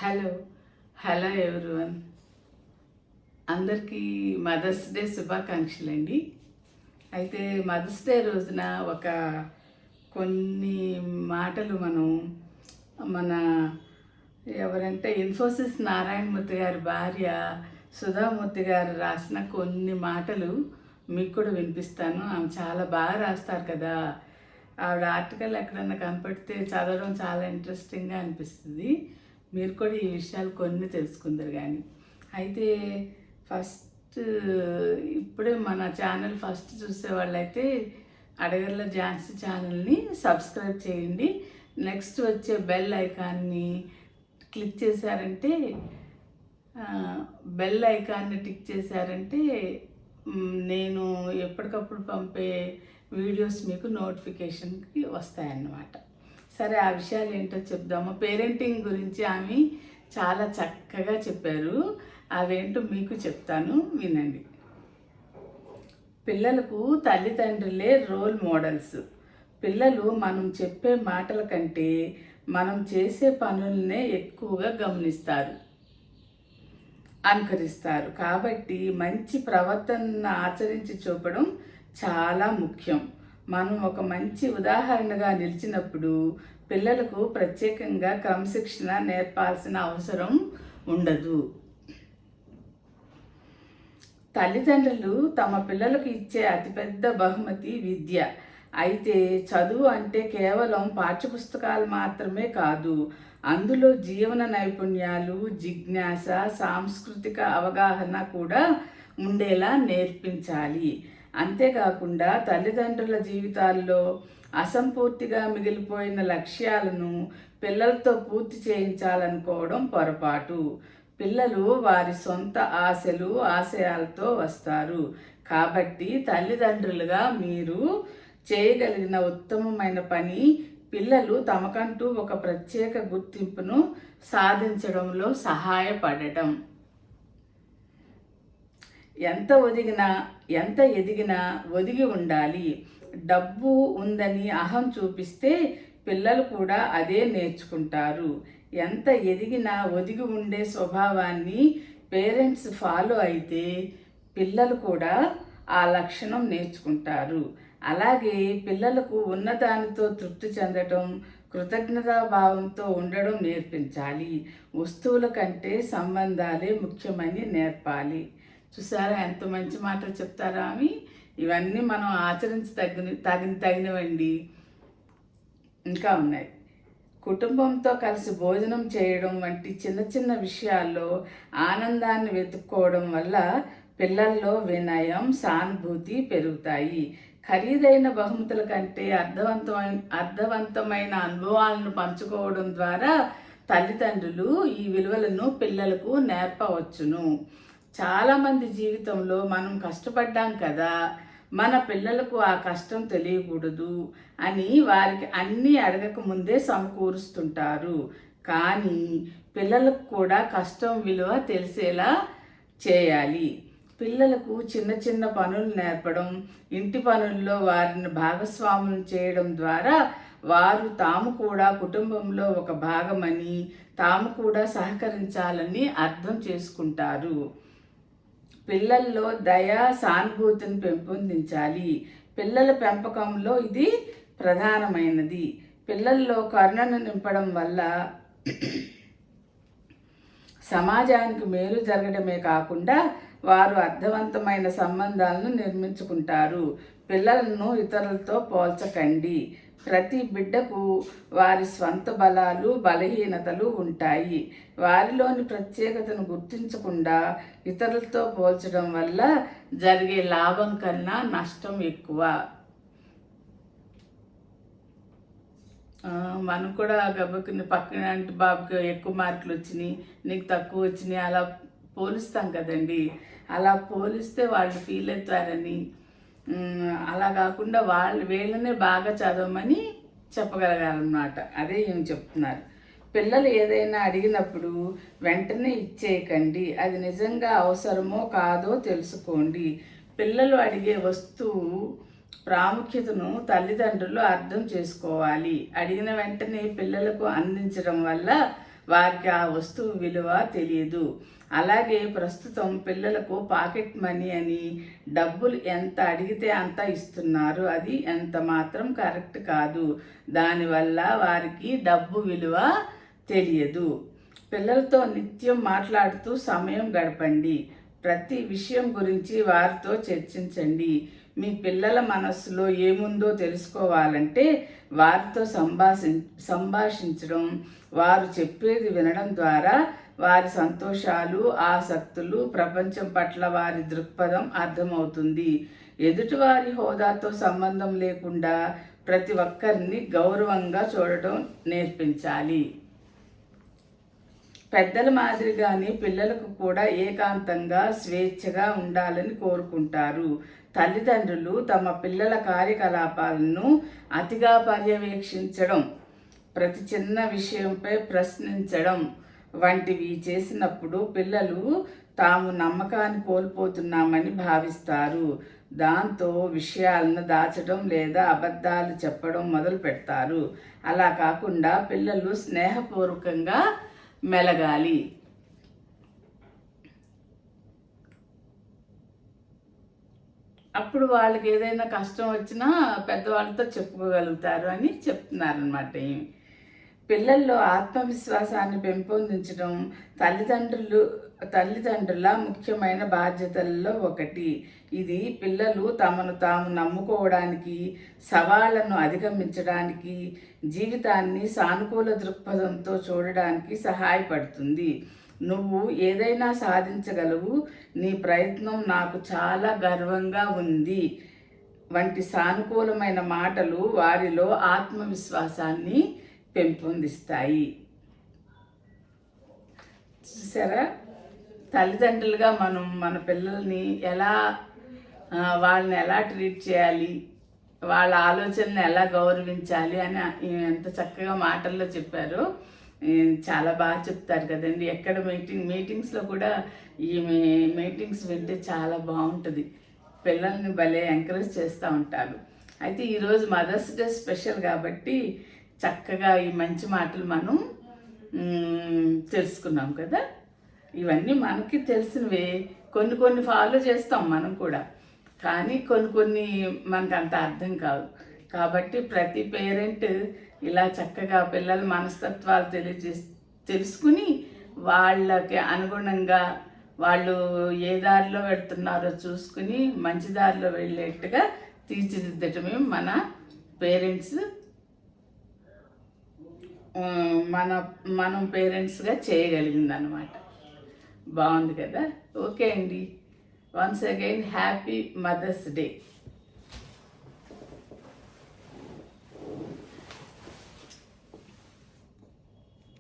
Hello hello everyone, అందరికీ mothers day శుభాకాంక్షలు అండి. అయితే మదర్స్ డే రోజున కొన్ని మాటలు మన ఎవరంటే ఇన్ఫోసిస్ నారాయణమూర్తి గారి భార్య సుధామూర్తి గారు రాసిన కొన్ని మాటలు మీకు కూడా వినిపిస్తాను. ఆమె చాలా బాగా రాస్తారు కదా. ఆవిడ ఆర్టికల్ ఎక్కడన్నా కనపడితే చదవడం చాలా ఇంట్రెస్టింగ్గా అనిపిస్తుంది. మీరు కూడా ఈ విషయాలు కొన్ని తెలుసుకుందరు. కానీ అయితే ఫస్ట్ ఇప్పుడే మన ఛానల్ ఫస్ట్ చూసే వాళ్ళైతే అడగర్ల ఝాన్సీ ఛానల్ని సబ్స్క్రైబ్ చేయండి. నెక్స్ట్ వచ్చే బెల్ ఐకాన్ని క్లిక్ చేశారంటే టిక్ చేశారంటే నేను ఎప్పటికప్పుడు పంపే వీడియోస్ మీకు నోటిఫికేషన్కి వస్తాయన్నమాట. సరే, ఆ విషయాలు ఏంటో చెప్దాము. పేరెంటింగ్ గురించి ఆమె చాలా చక్కగా చెప్పారు. అవేంటో మీకు చెప్తాను, వినండి. పిల్లలకు తల్లిదండ్రులే రోల్ మోడల్స్. పిల్లలు మనం చెప్పే మాటల కంటే మనం చేసే పనులనే ఎక్కువగా గమనిస్తారు, అనుకరిస్తారు. కాబట్టి మంచి ప్రవర్తనను ఆచరించి చూపడం చాలా ముఖ్యం. మనం ఒక మంచి ఉదాహరణగా నిలిచినప్పుడు పిల్లలకు ప్రత్యేకంగా క్రమశిక్షణ నేర్పాల్సిన అవసరం ఉండదు. తల్లిదండ్రులు తమ పిల్లలకు ఇచ్చే అతిపెద్ద బహుమతి విద్య. అయితే చదువు అంటే కేవలం పాఠ్యపుస్తకాలు మాత్రమే కాదు, అందులో జీవన నైపుణ్యాలు, జిజ్ఞాస, సాంస్కృతిక అవగాహన కూడా ఉండేలా నేర్పించాలి. అంతేకాకుండా తల్లిదండ్రుల జీవితాల్లో అసంపూర్తిగా మిగిలిపోయిన లక్ష్యాలను పిల్లలతో పూర్తి చేయించాలనుకోవడం పొరపాటు. పిల్లలు వారి సొంత ఆశయాలతో వస్తారు. కాబట్టి తల్లిదండ్రులుగా మీరు చేయగలిగిన ఉత్తమమైన పని పిల్లలు తమకంటూ ఒక ప్రత్యేక గుర్తింపును సాధించడంలో సహాయపడటం. ఎంత ఎదిగినా ఒదిగి ఉండాలి. డబ్బు ఉందని అహం చూపిస్తే పిల్లలు కూడా అదే నేర్చుకుంటారు. ఎంత ఎదిగినా ఒదిగి ఉండే స్వభావాన్ని పేరెంట్స్ ఫాలో అయితే పిల్లలు కూడా ఆ లక్షణం నేర్చుకుంటారు. అలాగే పిల్లలకు ఉన్నదానితో తృప్తి చెందటం, కృతజ్ఞతాభావంతో ఉండడం నేర్పించాలి. వస్తువుల కంటే సంబంధాలే ముఖ్యమని నేర్పాలి. చూసారా ఎంత మంచి మాటలు చెప్తారా అవి. ఇవన్నీ మనం ఆచరించి తగినవండి. ఇంకా ఉన్నాయి. కుటుంబంతో కలిసి భోజనం చేయడం వంటి చిన్న చిన్న విషయాల్లో ఆనందాన్ని వెతుక్కోవడం వల్ల పిల్లల్లో వినయం, సానుభూతి పెరుగుతాయి. ఖరీదైన బహుమతుల కంటే అర్థవంతమైన అనుభవాలను పంచుకోవడం ద్వారా తల్లిదండ్రులు ఈ విలువలను పిల్లలకు నేర్పవచ్చును. చాలామంది జీవితంలో మనం కష్టపడ్డాం కదా, మన పిల్లలకు ఆ కష్టం తెలియకూడదు అని వారికి అన్నీ అడగక ముందే సమకూరుస్తుంటారు. కానీ పిల్లలకు కూడా కష్టం విలువ తెలిసేలా చేయాలి. పిల్లలకు చిన్న చిన్న పనులు నేర్పడం, ఇంటి పనుల్లో వారిని భాగస్వాములు చేయడం ద్వారా వారు తాము కూడా కుటుంబంలో ఒక భాగమని, తాము కూడా సహకరించాలని అర్థం చేసుకుంటారు. పిల్లల్లో దయ, సానుభూతిని పెంపొందించాలి. పిల్లల పెంపకంలో ఇది ప్రధానమైనది. పిల్లల్లో కరుణను నింపడం వల్ల సమాజానికి మేలు జరగడమే కాకుండా వారు అర్థవంతమైన సంబంధాలను నిర్మించుకుంటారు. పిల్లలను ఇతరులతో పోల్చకండి. ప్రతి బిడ్డకు వారి స్వంత బలాలు, బలహీనతలు ఉంటాయి. వారిలోని ప్రత్యేకతను గుర్తించకుండా ఇతరులతో పోల్చడం వల్ల జరిగే లాభం కన్నా నష్టం ఎక్కువ. మనం కూడా గబుక్కుని పక్కన బాబుకి ఎక్కువ మార్కులు వచ్చినాయి, నీకు తక్కువ వచ్చినాయి అలా పోలిస్తాం కదండి. అలా పోలిస్తే వాళ్ళు ఫీల్ అవుతారని, అలా కాకుండా వీళ్ళనే బాగా చదవమని చెప్పగలగాలన్నమాట. అదే ఏం చెప్తున్నారు. పిల్లలు ఏదైనా అడిగినప్పుడు వెంటనే ఇచ్చేయకండి. అది నిజంగా అవసరమో కాదో తెలుసుకోండి. పిల్లలు అడిగే వస్తువు ప్రాముఖ్యతను తల్లిదండ్రులు అర్థం చేసుకోవాలి. అడిగిన వెంటనే పిల్లలకు అందించడం వల్ల వారికి ఆ వస్తువు విలువ తెలియదు. అలాగే ప్రస్తుతం పిల్లలకు పాకెట్ మనీ అని డబ్బులు ఎంత అడిగితే అంత ఇస్తున్నారు. అది ఎంత మాత్రం కరెక్ట్ కాదు. దానివల్ల వారికి డబ్బు విలువ తెలియదు. పిల్లలతో నిత్యం మాట్లాడుతూ సమయం గడపండి. ప్రతి విషయం గురించి వారితో చర్చించండి. మీ పిల్లల మనస్సులో ఏముందో తెలుసుకోవాలంటే వారితో సంభాషించడం, వారు చెప్పేది వినడం ద్వారా వారి సంతోషాలు, ఆసక్తులు, ప్రపంచం పట్ల వారి దృక్పథం అర్థమవుతుంది. ఎదుటివారి హోదాతో సంబంధం లేకుండా ప్రతి ఒక్కరిని గౌరవంగా చూడటం నేర్పించాలి. పెద్దల మాదిరిగానే పిల్లలకు కూడా ఏకాంతంగా స్వేచ్ఛగా ఉండాలని కోరుకుంటారు. తల్లిదండ్రులు తమ పిల్లల కార్యకలాపాలను అతిగా పర్యవేక్షించడం, ప్రతి చిన్న విషయంపై ప్రశ్నించడం వంటివి చేసినప్పుడు పిల్లలు తాము నమ్మకాన్ని కోల్పోతున్నామని భావిస్తారు. దాంతో విషయాలను దాచడం లేదా అబద్ధాలు చెప్పడం మొదలు పెడతారు. అలా కాకుండా పిల్లలు స్నేహపూర్వకంగా మెలగాలి. అప్పుడు వాళ్ళకి ఏదైనా కష్టం వచ్చినా పెద్దవాళ్ళతో చెప్పుకోగలుగుతారు అని చెప్తున్నారనమాట. పిల్లల్లో ఆత్మవిశ్వాసాన్ని పెంపొందించడం తల్లిదండ్రుల ముఖ్యమైన బాధ్యతల్లో ఒకటి. ఇది పిల్లలు తమను తాము నమ్ముకోవడానికి, సవాళ్లను అధిగమించడానికి, జీవితాన్ని సానుకూల దృక్పథంతో చూడడానికి సహాయపడుతుంది. నువ్వు ఏదైనా సాధించగలవు, నీ ప్రయత్నం నాకు చాలా గర్వంగా ఉంది వంటి సానుకూలమైన మాటలు వారిలో ఆత్మవిశ్వాసాన్ని పెంపొందిస్తాయి. చూసారా, తల్లిదండ్రులుగా మనం మన పిల్లల్ని వాళ్ళని ఎలా ట్రీట్ చేయాలి, వాళ్ళ ఆలోచనని ఎలా గౌరవించాలి అని ఎంత చక్కగా మాటల్లో చెప్పారో. చాలా బాగా చెప్తారు కదండి. ఎక్కడ మీటింగ్స్లో కూడా ఈ మీటింగ్స్ వింటే చాలా బాగుంటుంది. పిల్లల్ని భలే ఎంకరేజ్ చేస్తూ ఉంటారు. అయితే ఈరోజు మదర్స్ డే స్పెషల్ కాబట్టి చక్కగా ఈ మంచి మాటలు మనం తెలుసుకున్నాం కదా. ఇవన్నీ మనకి తెలిసినవే, కొన్ని ఫాలో చేస్తాం మనం కూడా, కానీ కొన్ని మనకు అంత అర్థం కాదు. కాబట్టి ప్రతి పేరెంట్ ఇలా చక్కగా పిల్లల మనస్తత్వాలు తెలుసుకుని వాళ్ళకి అనుగుణంగా వాళ్ళు ఏ దారిలో వెళ్తున్నారో చూసుకుని మంచి దారిలో వెళ్ళేట్టుగా తీర్చిదిద్దటమే మన పేరెంట్స్ మనం పేరెంట్స్గా చేయగలిగిందనమాట. బాగుంది కదా. ఓకే అండి, once again happy mother's day.